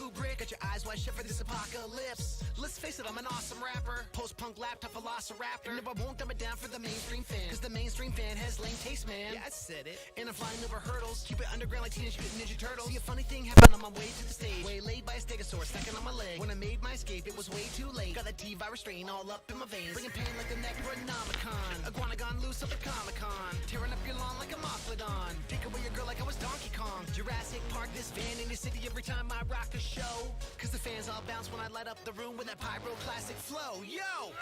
Kubrick. Got your eyes wide shut for this apocalypse. Let's face it, I'm an awesome rapper. Post-punk laptop velociraptor. Never won't dumb it down for the mainstream fan, cause the mainstream fan has lame taste, man. Yeah, I said it. And I'm flying over hurdles. Keep it underground like Teenage Mutant Ninja Turtles. See, a funny thing happened on my way to the stage. Waylaid by a stegosaurus, stacking on my leg. When I made my escape, it was way too late. Got that T-virus strain all up in my veins. Bringing pain like the Necronomicon. Iguanagon loose up at Comic-Con. Tearing up your lawn like a Mothladon. Take away your girl like I was Donkey Kong. Jurassic Park, this van in the city every time I rock a show. Cause the fans all bounce when I light up the room with that pyroclastic flow. Yo!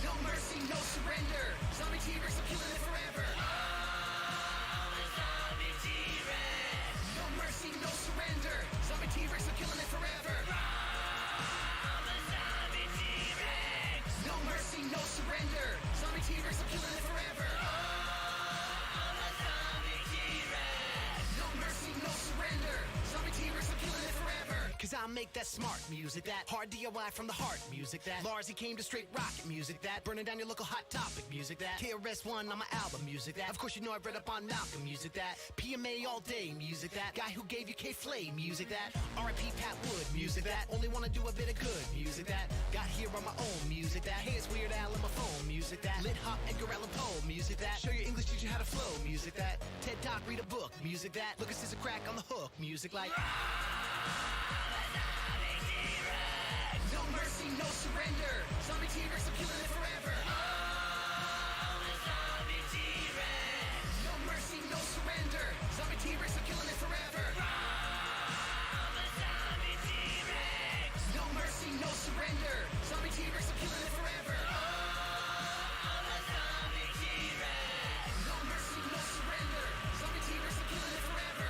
No mercy, no surrender. Zombie T-Rex, I'm killing it forever. Zombie T-Rex. No mercy, no surrender. Zombie T-Rex, I'm killing it forever. Zombie T-Rex. No mercy, no surrender. Zombie T-Rex, I'm killing it forever. Zombie T-Rex. No mercy, no surrender. Zombie T-Rex, I'm killing it forever. Cause I make that smart music, that hard DIY from the heart music, that Lars he came to straight rocket music, that burning down your local hot topic music, that KRS-One on my album music, that of course you know I've read up on Malcolm music, that PMA all day music, that guy who gave you K-Flay music, that R.I.P. Pat Wood music, that only wanna do a bit of good music, that got here on my own music, that hey it's Weird Al on my phone music, that lit hop Edgar Allan Poe music, that show your English teacher how to flow music, that TED Talk read a book music, that look at Scissor Crack on the hook music, like no mercy, no surrender. Zombie T-Rex, I'm killing it forever. Zombie T-Rex. No mercy, no surrender. Zombie T-Rex, I'm killing it forever. Zombie T-Rex. No mercy, no surrender. Zombie T-Rex, I'm killing it forever. Zombie T-Rex. No mercy, no surrender. Zombie T-Rex, I'm killing it forever.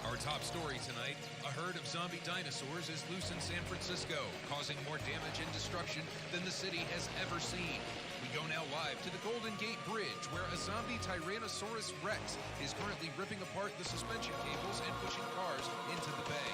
Our top story tonight, a herd of zombie dinosaurs is loose in San Francisco, causing more damage and destruction than the city has ever seen. We go now live to the Golden Gate Bridge, where a zombie Tyrannosaurus Rex is currently ripping apart the suspension cables and pushing cars into the bay.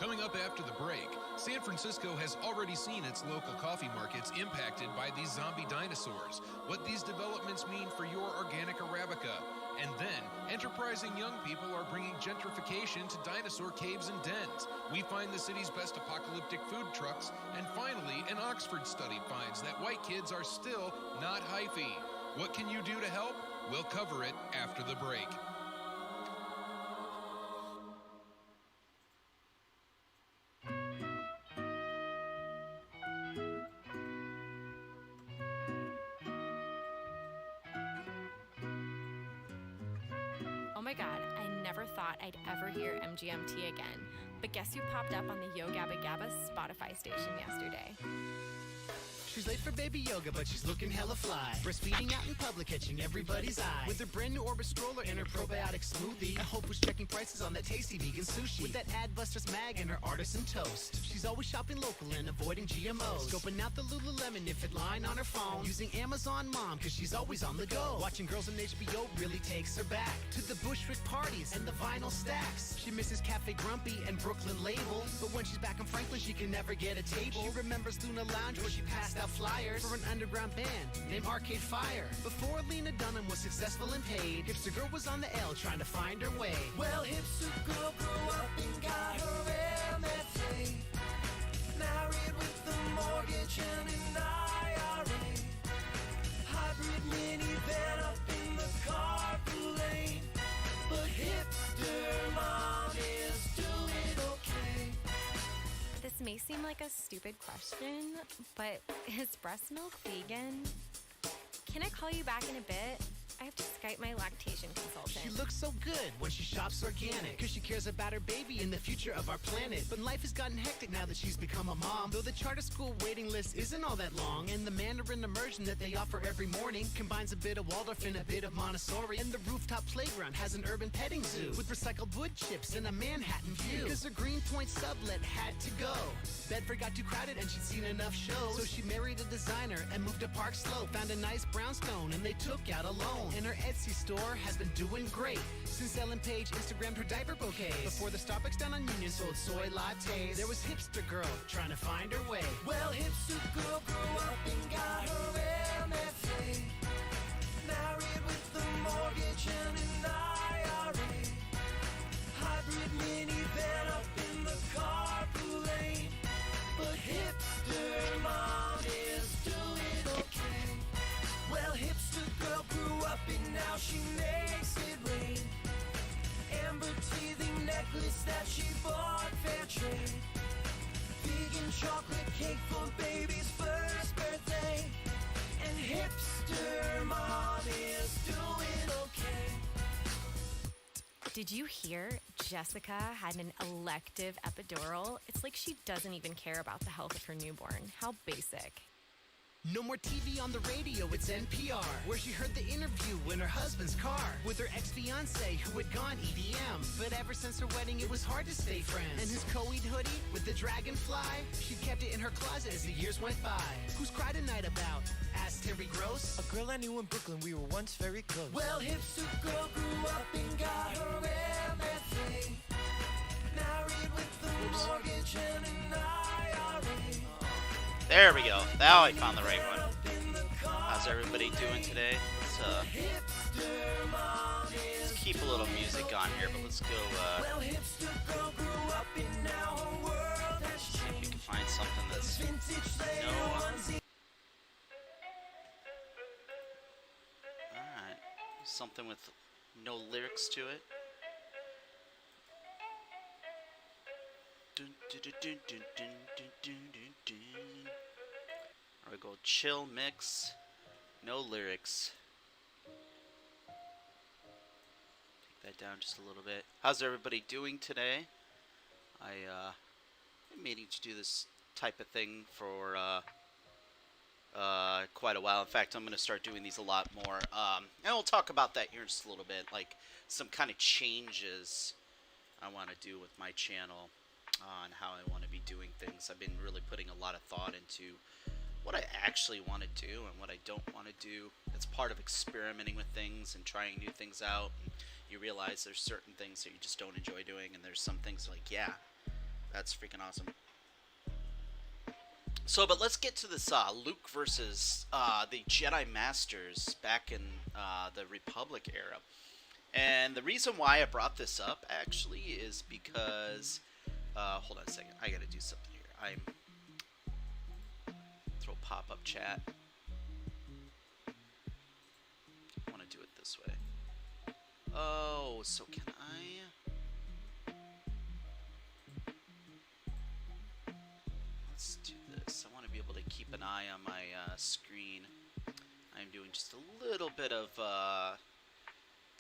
Coming up after the break, San Francisco has already seen its local coffee markets impacted by these zombie dinosaurs, what these developments mean for your organic Arabica. And then, enterprising young people are bringing gentrification to dinosaur caves and dens. We find the city's best apocalyptic food trucks. And finally, an Oxford study finds that white kids are still not hyphy. What can you do to help? We'll cover it after the break. Oh my god, I never thought I'd ever hear MGMT again. But guess who popped up on the Yo Gabba Gabba Spotify station yesterday? She's late for baby yoga, but she's looking hella fly. Breastfeeding out in public, catching everybody's eye. With her brand new Orbit stroller and her probiotic smoothie. I hope was checking prices on that tasty vegan sushi. With that Adbusters mag and her artisan toast. She's always shopping local and avoiding GMOs. Scoping out the Lululemon if it line on her phone. Using Amazon Mom, cause she's always on the go. Watching Girls on HBO really takes her back to the Bushwick parties and the vinyl stacks. She misses Cafe Grumpy and Brooklyn Label. But when she's back in Franklin, she can never get a table. She remembers Luna Lounge where she passed out flyers for an underground band named Arcade Fire. Before Lena Dunham was successful and paid, Hipster Girl was on the L trying to find her way. Well, Hipster Girl grew up and got her MFA. Married with the mortgage and an IRA. Hybrid minivan up in the carpool lane. But Hipster Mom is doing okay. This may seem like a stupid question, but is breast milk vegan? Can I call you back in a bit? I have to Skype my lactation consultant. She looks so good when she shops organic, cause she cares about her baby and the future of our planet. But life has gotten hectic now that she's become a mom. Though the charter school waiting list isn't all that long, and the Mandarin immersion that they offer every morning combines a bit of Waldorf and a bit of Montessori. And the rooftop playground has an urban petting zoo with recycled wood chips and a Manhattan view. Cause her Greenpoint sublet had to go. Bedford got too crowded and she'd seen enough shows, so she married a designer and moved to Park Slope. Found a nice brownstone and they took out a loan. And her Etsy store has been doing great since Ellen Page Instagrammed her diaper bouquets. Before the Starbucks down on Union sold soy lattes, there was hipster girl trying to find her way. Well, hipster girl grew up and got her MFA. Married with the mortgage and an IRA. Hybrid minivan up in the carpool lane. But hipster mom is doing okay. Well, hipster girl grew up and now she makes it rain. Amber teething necklace that she bought fair trade. Vegan chocolate cake for baby's first birthday. And hipster mom is doing okay. Did you hear Jessica had an elective epidural? It's like she doesn't even care about the health of her newborn. How basic. No more TV on the radio, it's NPR, where she heard the interview in her husband's car with her ex-fiancé who had gone EDM. But ever since her wedding, it was hard to stay friends. And his Coed hoodie with the dragonfly, she kept it in her closet as the years went by. Who's cried a night about? Asked Terry Gross. A girl I knew in Brooklyn, we were once very close. Well, hipster girl grew up and got her MFA. Married with the mortgage and an IRA. There we go. Now I found the right one. How's everybody doing today? Let's keep a little music on here, but let's go, see if we can find something that's Alright. Something with no lyrics to it. Dun, dun, dun, dun, dun, dun, dun, dun, dun. There we go. Chill mix. No lyrics. Take that down just a little bit. How's everybody doing today? Been meaning to do this type of thing for quite a while. In fact, I'm going to start doing these a lot more. And we'll talk about that here in just a little bit. Like some kind of changes I want to do with my channel on how I want to be doing things. I've been really putting a lot of thought into what I actually want to do and what I don't want to do. It's part of experimenting with things and trying new things out. And you realize there's certain things that you just don't enjoy doing, and there's some things like, yeah, that's freaking awesome. So, but let's get to this Luke versus the Jedi Masters back in the Republic era. And the reason why I brought this up, actually, is because... hold on a second. I gotta do something here. Throw pop-up chat. I want to do it this way. Oh, so can I... Let's do this. I want to be able to keep an eye on my screen. I'm doing just a little bit of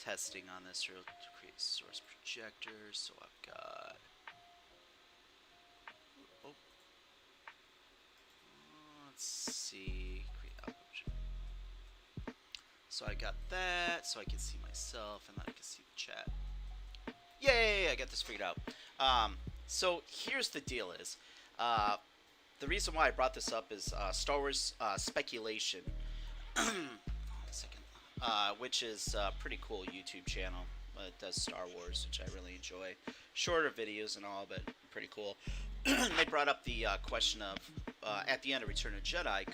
testing on this to create source projector. So I've got... Let's see, create output. So I got that, so I can see myself, and then I can see the chat. Yay, I got this figured out. So here's the deal is, the reason why I brought this up is Star Wars speculation, hold on a second, which is a pretty cool YouTube channel. It does Star Wars, which I really enjoy. Shorter videos and all, but pretty cool. They brought up the question of, at the end of Return of Jedi,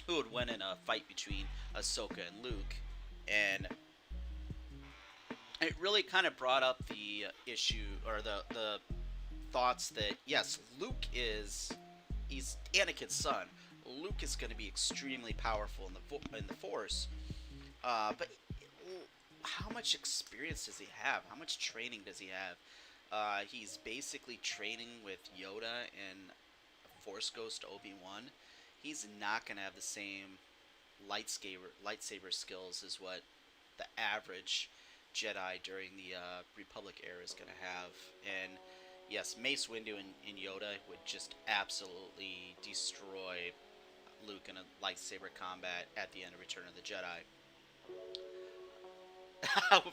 who would win in a fight between Ahsoka and Luke, and it really kind of brought up the issue, or the thoughts that, yes, he's Anakin's son. Luke is going to be extremely powerful in the Force, but how much experience does he have? How much training does he have? He's basically training with Yoda and Force Ghost Obi-Wan. He's not going to have the same lightsaber skills as what the average Jedi during the Republic era is going to have. And yes, Mace Windu and Yoda would just absolutely destroy Luke in a lightsaber combat at the end of Return of the Jedi.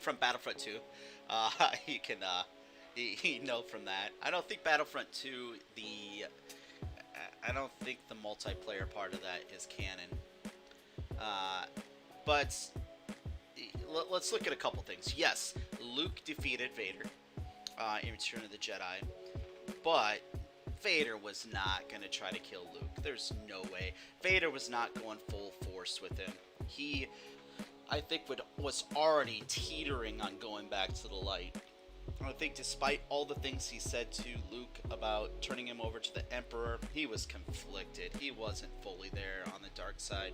From Battlefront 2, you can you know from that. I don't think Battlefront 2 I don't think the multiplayer part of that is canon. But let's look at a couple things. Yes, Luke defeated Vader in Return of the Jedi, but Vader was not going to try to kill Luke. There's no way. Vader was not going full force with him. He, I think, was already teetering on going back to the light. I think despite all the things he said to Luke about turning him over to the Emperor, he was conflicted. He wasn't fully there on the dark side.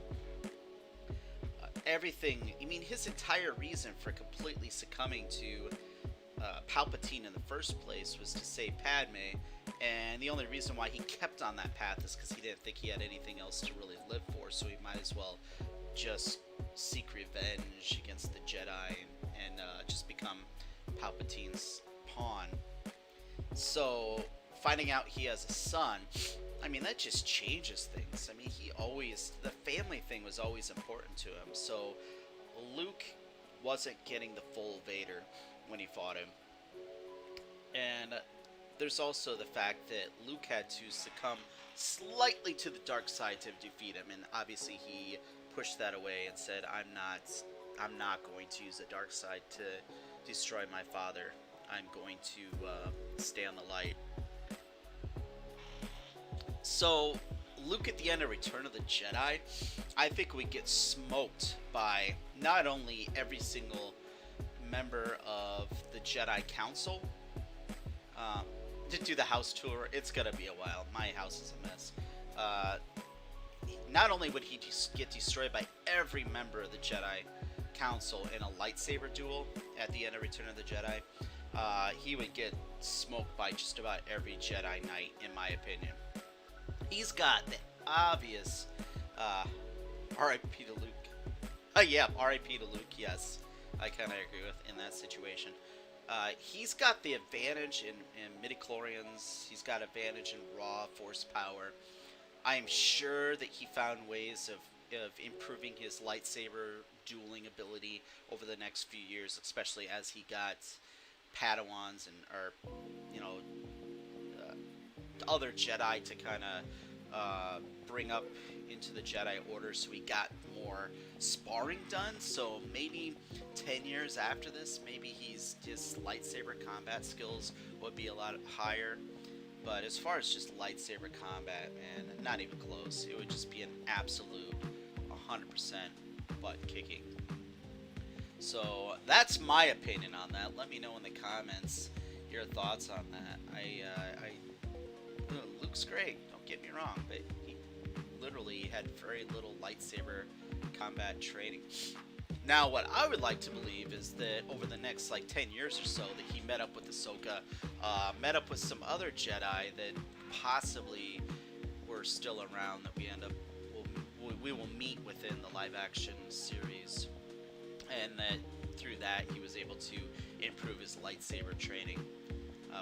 Everything, I mean, his entire reason for completely succumbing to Palpatine in the first place was to save Padme, and the only reason why he kept on that path is because he didn't think he had anything else to really live for, so he might as well just seek revenge against the Jedi and just become Palpatine's pawn. So finding out he has a son, I mean, that just changes things. I mean, the family thing was always important to him. So Luke wasn't getting the full Vader when he fought him. And there's also the fact that Luke had to succumb slightly to the dark side to defeat him, and obviously he pushed that away and said, I'm not going to use the dark side to destroy my father. I'm going to stay on the light. So Luke at the end of Return of the Jedi, I think we get smoked by not only every single member of the Jedi Council. To do the house tour, it's gonna be a while. My house is a mess. Not only would he get destroyed by every member of the Jedi Council in a lightsaber duel at the end of Return of the Jedi, he would get smoked by just about every Jedi Knight, in my opinion. He's got the obvious R.I.P. to Luke. Yeah, R.I.P. to Luke, yes. I kind of agree with in that situation. He's got the advantage in midichlorians. He's got advantage in raw force power. I'm sure that he found ways of improving his lightsaber dueling ability over the next few years, especially as he got Padawans other Jedi to kind of bring up into the Jedi Order, so he got more sparring done. So maybe 10 years after this, maybe his lightsaber combat skills would be a lot higher. But as far as just lightsaber combat, man, not even close. It would just be an absolute 100% butt kicking. So that's my opinion on that. Let me know in the comments your thoughts on that. Luke's great, don't get me wrong, but he literally had very little lightsaber combat training. Now, what I would like to believe is that over the next 10 years or so, that he met up with Ahsoka, met up with some other Jedi that possibly were still around, that we will meet within the live-action series, and that through that he was able to improve his lightsaber training.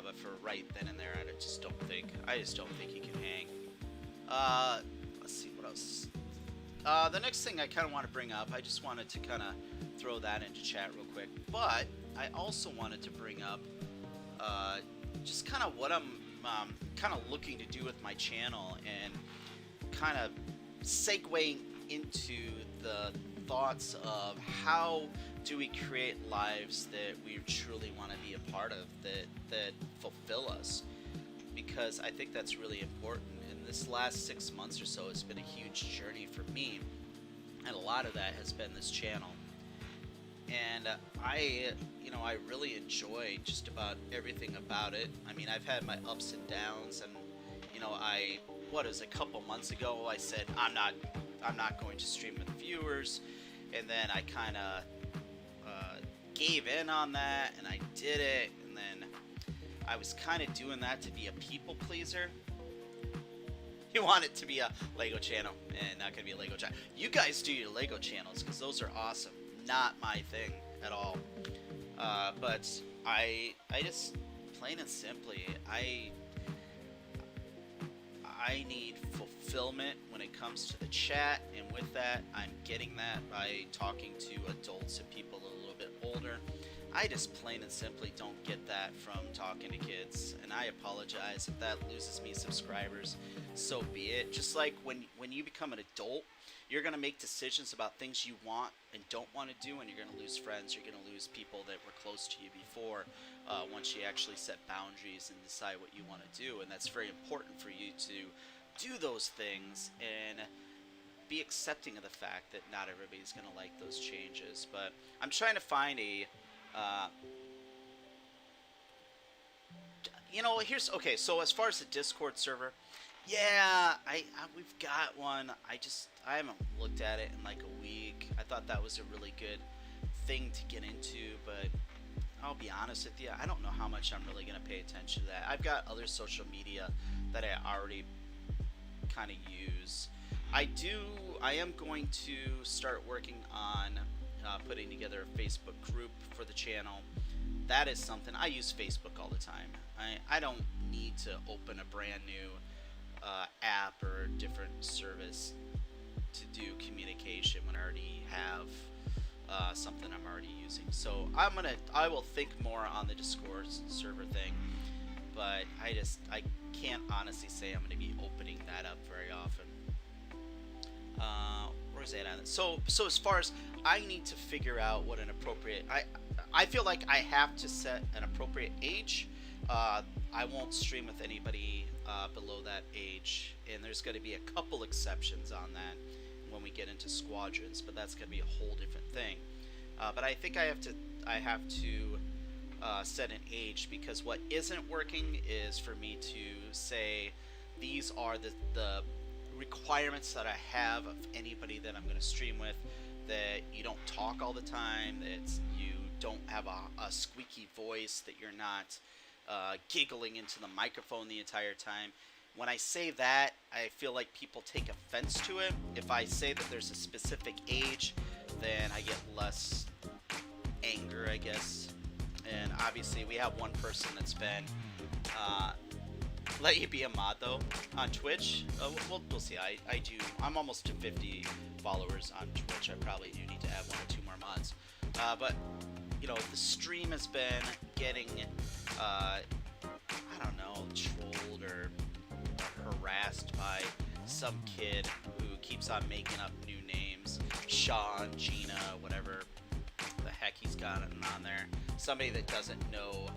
But for right then and there, I just don't think he can hang. Let's see what else. The next thing I kind of want to bring up, I just wanted to kind of throw that into chat real quick, but I also wanted to bring up just kind of what I'm kind of looking to do with my channel, and kind of segueing into the thoughts of how do we create lives that we truly want to be a part of, that fulfill us, because I think that's really important. In this last 6 months or so, it's been a huge journey for me, and a lot of that has been this channel. And I really enjoy just about everything about it. I mean, I've had my ups and downs, and a couple months ago I said I'm not going to stream with viewers, and then I kind of gave in on that, and I did it, and then I was kind of doing that to be a people pleaser. You want it to be a Lego channel, and not gonna be a Lego channel. You guys do your Lego channels, because those are awesome. not my thing at all. But I just plain and simply I need fulfillment when it comes to the chat, and with that, I'm getting that by talking to adults and people a little bit older. I just plain and simply don't get that from talking to kids, and I apologize if that loses me subscribers. So be it. Just like when you become an adult, you're going to make decisions about things you want and don't want to do, and you're going to lose friends. You're going to lose people that were close to you before once you actually set boundaries and decide what you want to do. And that's very important for you to do those things and be accepting of the fact that not everybody's going to like those changes. But I'm trying to find a here's okay. So as far as the Discord server, yeah, we've got one. I haven't looked at it in like a week. I thought that was a really good thing to get into, but I'll be honest with you, I don't know how much I'm really going to pay attention to that. I've got other social media that I already kind of use. I am going to start working on putting together a Facebook group for the channel. That is something I use Facebook all the time. I don't need to open a brand new app or different service to do communication when I already have something I'm already using. So I will think more on the Discord server thing, but I can't honestly say I'm going to be opening that up very often. Where's that on? So as far as I need to figure out what an appropriate, I feel like I have to set an appropriate age. I won't stream with anybody below that age, and there's going to be a couple exceptions on that when we get into squadrons, but that's going to be a whole different thing. But I think I have to set an age, because what isn't working is for me to say these are the requirements that I have of anybody that I'm going to stream with. That you don't talk all the time, that you don't have a squeaky voice, that you're not giggling into the microphone the entire time. When I say that, I feel like people take offense to it. If I say that there's a specific age, then I get less anger, I guess. And obviously we have one person that's been let you be a mod though on Twitch. We'll see. I'm almost to 50 followers on Twitch. I probably do need to add 1 or 2 more mods. But you know, the stream has been getting I don't know, trolled or harassed by some kid who keeps on making up new names. Sean, Gina, whatever the heck he's got on there. Somebody that doesn't know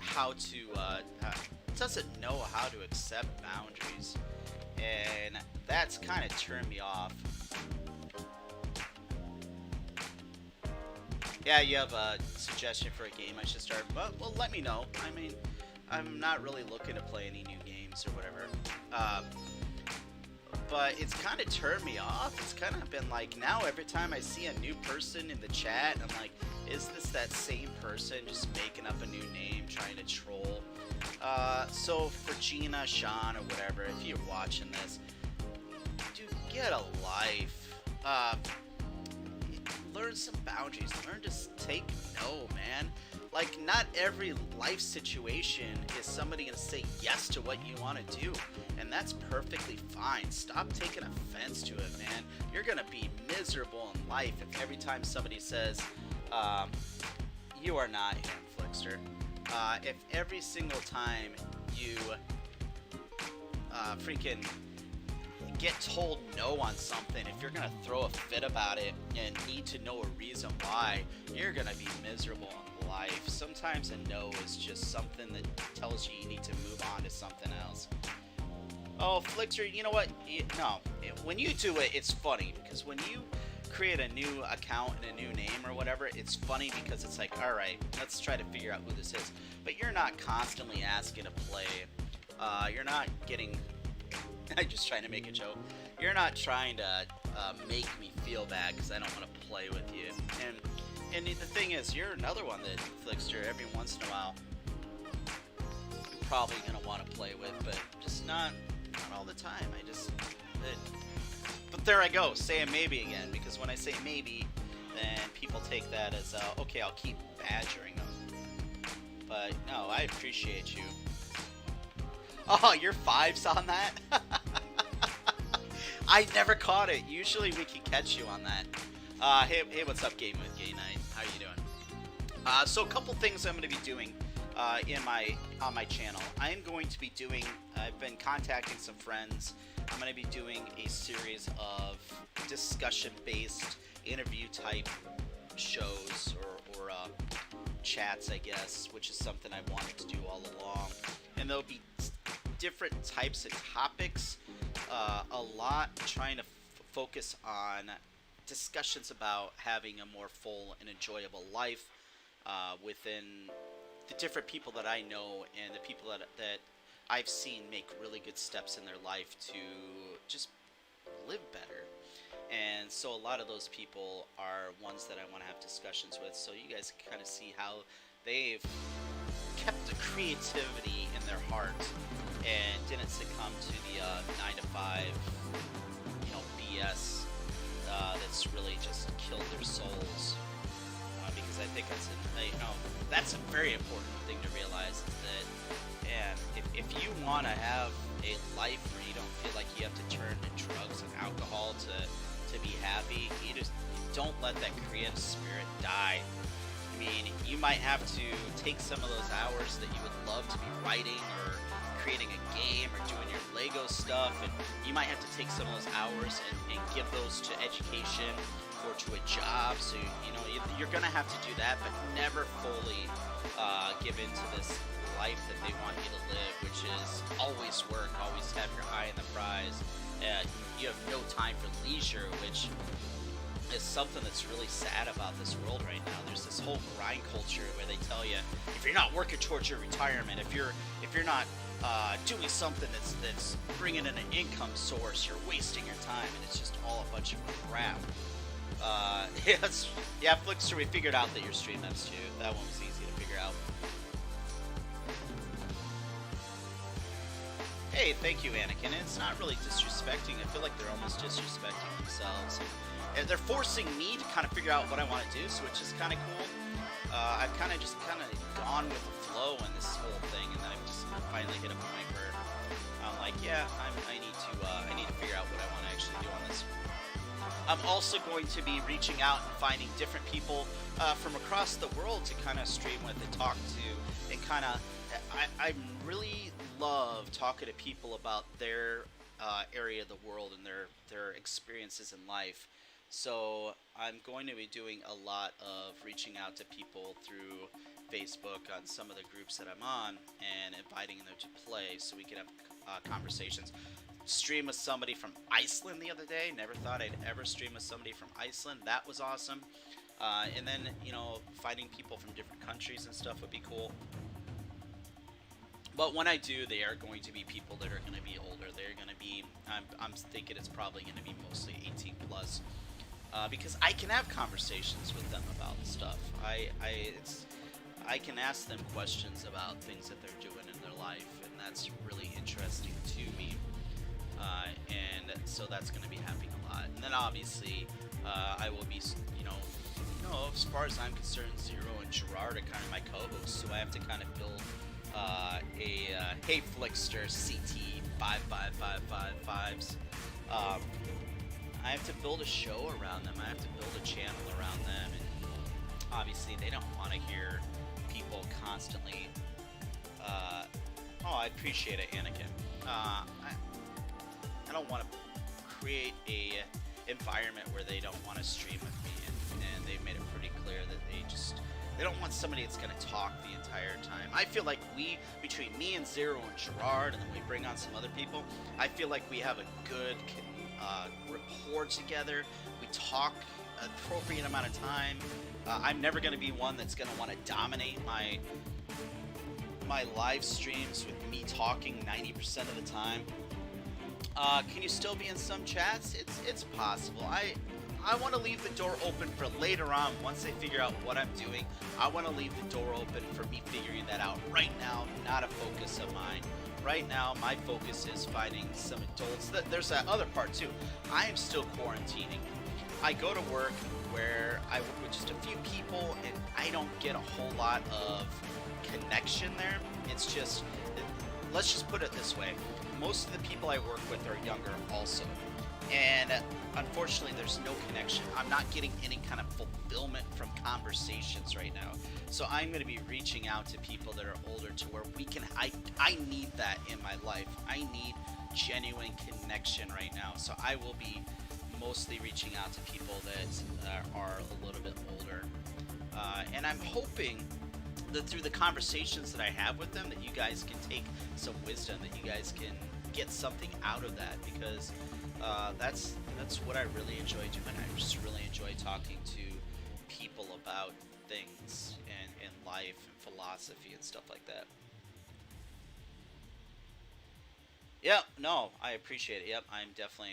how to accept boundaries, and that's kind of turned me off. Yeah, you have a suggestion for a game I should start? Well, let me know. I mean, I'm not really looking to play any new games or whatever. But it's kind of turned me off. It's kind of been like, now every time I see a new person in the chat, I'm like, is this that same person just making up a new name, trying to troll? So for Gina, Sean, or whatever, if you're watching this, dude, get a life. Learn some boundaries. Learn to take no, man. Like, not every life situation is somebody going to say yes to what you want to do. And that's perfectly fine. Stop taking offense to it, man. You're going to be miserable in life if every time somebody says, you are not him, Flickster. If every single time you freaking get told no on something, if you're gonna throw a fit about it and need to know a reason why, you're gonna be miserable in life. Sometimes a no is just something that tells you you need to move on to something else. Oh, Flixer, you know what? When you do it, it's funny, because when you create a new account and a new name or whatever, it's funny because it's like, alright, let's try to figure out who this is. But you're not constantly asking to play. You're not getting... I'm just trying to make a joke. You're not trying to make me feel bad because I don't want to play with you. And the thing is, you're another one that, Flickster, every once in a while, you're probably going to want to play with, but just not all the time. But there I go, saying maybe again, because when I say maybe, then people take that as, okay, I'll keep badgering them. But, no, I appreciate you. Oh, you're 5s on that? I never caught it. Usually we can catch you on that. Hey, what's up, Game with Gay Night? How you doing? So a couple things I'm going to be doing on my channel. I am going to be doing, I've been contacting some friends. I'm going to be doing a series of discussion-based interview-type shows or chats, I guess, which is something I wanted to do all along. And there'll be different types of topics, a lot trying to focus on discussions about having a more full and enjoyable life within the different people that I know and the people that I've seen make really good steps in their life to just live better. And so a lot of those people are ones that I want to have discussions with, so you guys can kind of see how they've kept the creativity in their heart and didn't succumb to the 9-to-5, BS that's really just killed their souls. Because I think that's a very important thing to realize, is that, and if you want to have a life where you don't feel like you have to turn to drugs and alcohol to be happy, you just don't let that creative spirit die. I mean, you might have to take some of those hours that you would love to be writing or creating a game or doing your Lego stuff, and you might have to take some of those hours and give those to education or to a job. So you're gonna have to do that, but never fully give into this life that they want you to live, which is always work, always have your eye on the prize. You have no time for leisure, which is something that's really sad about this world right now. There's this whole grind culture where they tell you, if you're not working towards your retirement, if you're not doing something that's bringing in an income source, you're wasting your time, and it's just all a bunch of crap. Yeah, Flickster, we figured out that your stream maps too. That one was easy to figure out. Hey, thank you, Anakin. It's not really disrespecting. I feel like they're almost disrespecting themselves. And they're forcing me to kind of figure out what I want to do, so which is kind of cool. I've kind of gone with the flow in this whole thing, and then I've just finally hit a point where I'm like, yeah, I need to figure out what I want to actually do on this. I'm also going to be reaching out and finding different people from across the world to kind of stream with and talk to, and kind of, I really love talking to people about their area of the world and their experiences in life. So I'm going to be doing a lot of reaching out to people through Facebook on some of the groups that I'm on and inviting them to play so we can have conversations. Stream with somebody from Iceland the other day. Never thought I'd ever stream with somebody from Iceland. That was awesome. And then, finding people from different countries and stuff would be cool. But when I do, they are going to be people that are going to be older. They're going to be, I'm thinking it's probably going to be mostly 18 plus. Because I can have conversations with them about stuff. I can ask them questions about things that they're doing in their life, and that's really interesting to me. And so that's going to be happening a lot. And then obviously, I will be, as far as I'm concerned, Zero and Gerard are kind of my co-hosts, so I have to kind of build Hey Flickster CT 55555s. I have to build a show around them. I have to build a channel around them, and obviously they don't want to hear people constantly. I appreciate it, Anakin. I don't want to create a environment where they don't want to stream with me, and they've made it pretty clear that they don't want somebody that's going to talk the entire time. I feel like between me and Zero and Gerard, and then we bring on some other people, I feel like we have a good rapport together. We talk an appropriate amount of time. I'm never going to be one that's going to want to dominate my live streams with me talking 90% of the time. Can you still be in some chats? It's possible. I want to leave the door open for later on. Once I figure out what I'm doing, I want to leave the door open for me figuring that out. Right now, not a focus of mine. right now my focus is finding some adults. There's that other part too. I am still quarantining. I go to work where I work with just a few people, and I don't get a whole lot of connection there. It's just, let's just put it this way. Most of the people I work with are younger also. And unfortunately, there's no connection. I'm not getting any kind of fulfillment from conversations right now. So I'm going to be reaching out to people that are older to where we can, I need that in my life. I need genuine connection right now. So I will be mostly reaching out to people that are a little bit older. And I'm hoping that through the conversations that I have with them, that you guys can take some wisdom, that you guys can get something out of that, because that's what I really enjoy doing. I just really enjoy talking to people about things and life and philosophy and stuff like that. Yep, no, I appreciate it. Yep, I'm definitely.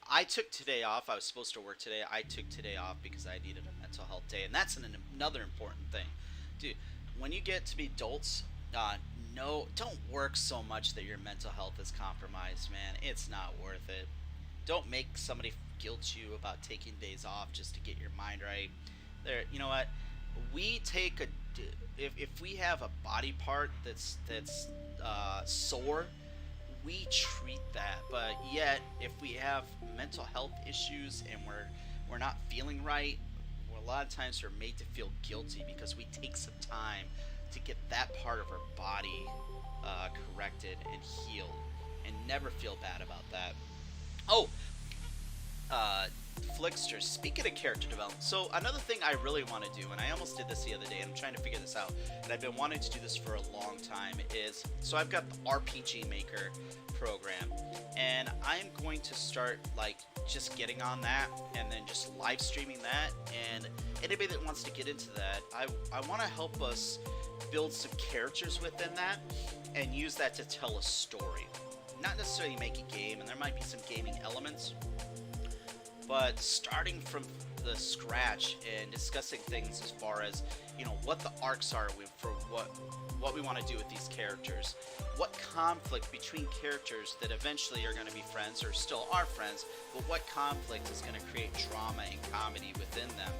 I took today off. I was supposed to work today. I took today off because I needed a mental health day, and that's another important thing, dude. When you get to be adults, don't work so much that your mental health is compromised, man. It's not worth it. Don't make somebody guilt you about taking days off just to get your mind right. There, you know what? We take if we have a body part that's sore, we treat that. But yet, if we have mental health issues and we're not feeling right, a lot of times we're made to feel guilty because we take some time to get that part of our body corrected and healed, and never feel bad about that. Oh, Flickster, speaking of character development, so another thing I really want to do, and I almost did this the other day, and I'm trying to figure this out, and I've been wanting to do this for a long time, is, so I've got the RPG Maker program, and I'm going to start, like, just getting on that, and then just live streaming that, and anybody that wants to get into that, I want to help us build some characters within that, and use that to tell a story. Not necessarily make a game, and there might be some gaming elements, but starting from the scratch and discussing things as far as, you know, what the arcs are for what we want to do with these characters, what conflict between characters that eventually are going to be friends or still are friends, but what conflict is going to create drama and comedy within them.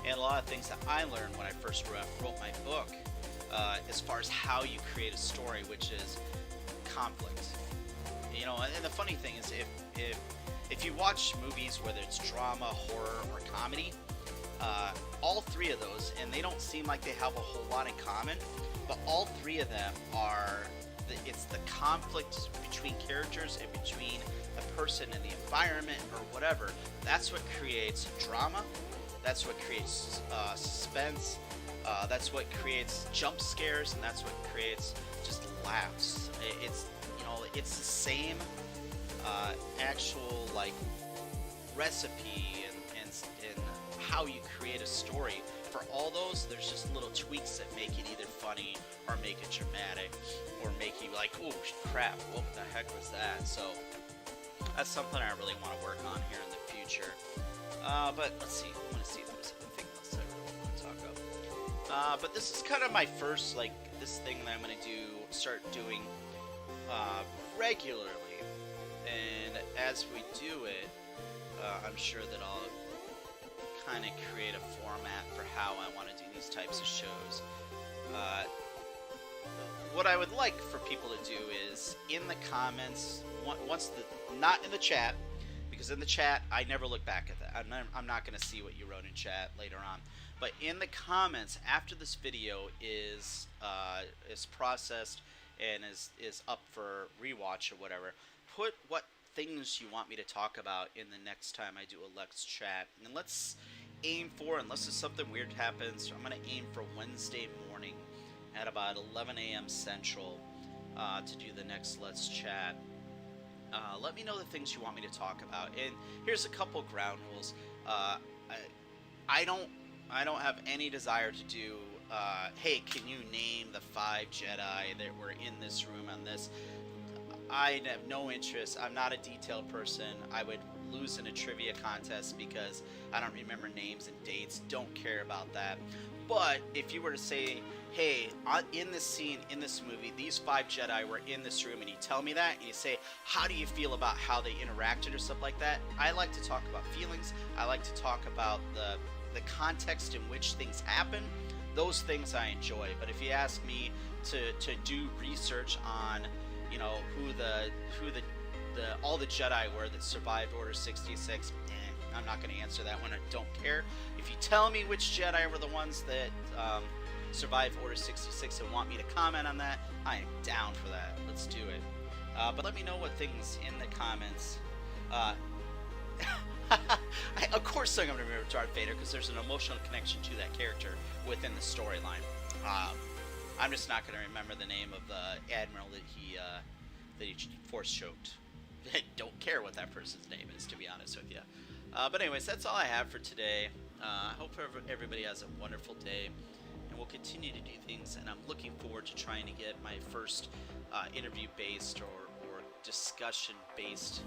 And a lot of things that I learned when I first wrote my book, as far as how you create a story, which is conflict. You know, and the funny thing is, if you watch movies, whether it's drama, horror, or comedy, all three of those, and they don't seem like they have a whole lot in common, but all three of them are, it's the conflict between characters and between the person and the environment or whatever. That's what creates drama. That's what creates suspense. That's what creates jump scares, and that's what creates just laughs. It's, you know, it's the same actual, like, recipe and how you create a story. For all those, there's just little tweaks that make it either funny or make it dramatic or make you like, oh crap, what the heck was that? So that's something I really want to work on here in the future. But let's see, I want to see if there's anything else I really want to talk about. But this is kind of my first, like, this thing that I'm going to start doing regularly. And as we do it, I'm sure that I'll kind of create a format for how I want to do these types of shows. What I would like for people to do is, in the comments, not in the chat, because in the chat, I never look back at that. I'm not going to see what you wrote in chat later on. But in the comments, after this video is processed and is up for rewatch or whatever, put what things you want me to talk about in the next time I do a Let's Chat. And let's aim for, unless something weird happens, I'm going to aim for Wednesday morning at about 11 a.m. Central to do the next Let's Chat. Let me know the things you want me to talk about. And here's a couple ground rules. I don't have any desire to do, hey, can you name the 5 Jedi that were in this room on this? I have no interest. I'm not a detailed person. I would lose in a trivia contest because I don't remember names and dates. Don't care about that. But if you were to say, hey, in this scene, in this movie, these 5 Jedi were in this room, and you tell me that, and you say, how do you feel about how they interacted or stuff like that? I like to talk about feelings. I like to talk about the context in which things happen. Those things I enjoy. But if you ask me to do research on, you know, who all the Jedi were that survived Order 66, I'm not going to answer that one. I don't care. If you tell me which Jedi were the ones that survived Order 66 and want me to comment on that, I am down for that. Let's do it. But let me know what things in the comments. Of course I'm going to remember Darth Vader because there's an emotional connection to that character within the storyline. I'm just not going to remember the name of the admiral that he force choked. Don't care what that person's name is, to be honest with you. But anyways, that's all I have for today. I hope everybody has a wonderful day, and we'll continue to do things. And I'm looking forward to trying to get my first interview-based or discussion-based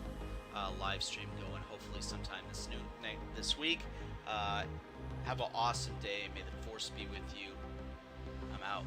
live stream going. Hopefully, sometime this week. Have an awesome day. May the Force be with you. I'm out.